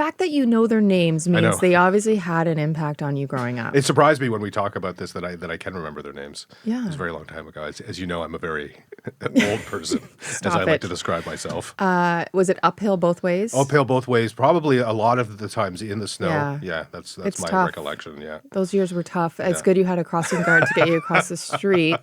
fact that you know their names I know. means they obviously had an impact on you growing up. It surprised me when we talk about this that I can remember their names. Yeah. It was a very long time ago. As you know, I'm a very old person, as I like to describe myself. Was it uphill both ways? Uphill both ways, probably a lot of the times in the snow. Yeah. That's It's my tough. recollection. Yeah. Those years were tough. It's good you had a crossing guard to get you across the street.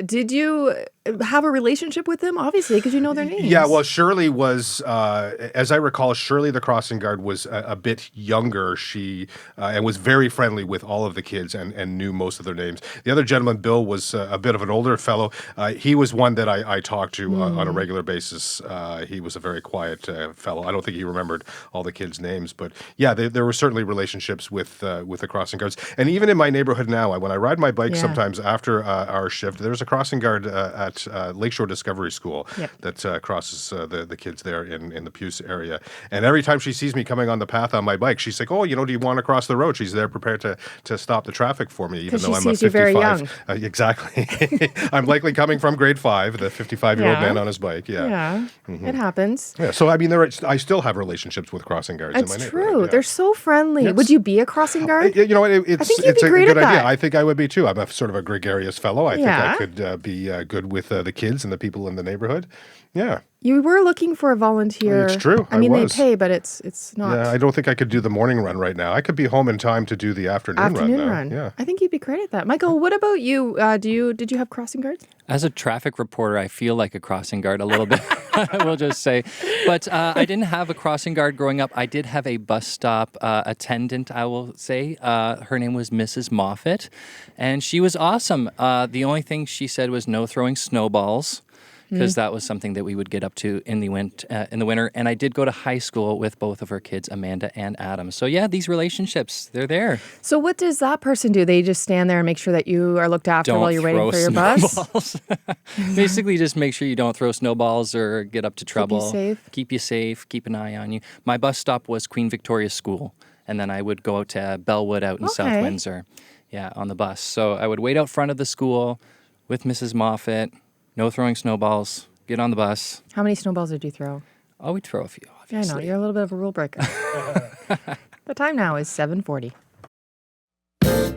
Did you have a relationship with them? Obviously, because you know their names. Yeah, well, Shirley was, as I recall, Shirley the crossing guard was a bit younger. She and was very friendly with all of the kids and knew most of their names. The other gentleman, Bill, was a bit of an older fellow. He was one that I talked to on a regular basis. He was a very quiet fellow. I don't think he remembered all the kids' names, but yeah, there were certainly relationships with the crossing guards. And even in my neighborhood now, when I ride my bike sometimes after our shift, there's a crossing guard at Lakeshore Discovery School that crosses the kids there in the Puce area. And every time she sees me coming on the path on my bike, she's like, "Oh, do you want to cross the road?" She's there prepared to stop the traffic for me, even though I'm a 55. You very young. Exactly. I'm likely coming from grade 5, the 55-year-old man on his bike. Yeah. It happens. Yeah. So, I mean, I still have relationships with crossing guards in my It's neighborhood. true. Yeah. They're so friendly. Yes. Would you be a crossing guard? You know what? I think you'd it's be a great good at idea. that. I think I would be too. I'm a sort of a gregarious fellow. I think Yeah. I could be good with the kids and the people in the neighborhood. Yeah. You were looking for a volunteer. It's true. I mean, was. they pay, but it's not. Yeah, I don't think I could do the morning run right now. I could be home in time to do the afternoon run. Yeah. I think you'd be great at that. Michael, what about you? Did you have crossing guards? As a traffic reporter, I feel like a crossing guard a little bit, I will just say. But I didn't have a crossing guard growing up. I did have a bus stop attendant, I will say. Her name was Mrs. Moffat, and she was awesome. The only thing she said was no throwing snowballs, because that was something that we would get up to in the winter. And I did go to high school with both of her kids, Amanda and Adam. So yeah, these relationships, they're there. So what does that person do? They just stand there and make sure that you are looked after while you're waiting for your bus? Basically, just make sure you don't throw snowballs or get up to trouble. Keep you safe. Keep an eye on you. My bus stop was Queen Victoria School, and then I would go out to Bellwood out in South Windsor, on the bus. So I would wait out front of the school with Mrs. Moffat. No throwing snowballs. Get on the bus. How many snowballs did you throw? Oh, we'd throw a few, obviously. Yeah, I know. You're a little bit of a rule breaker. The time now is 7:40.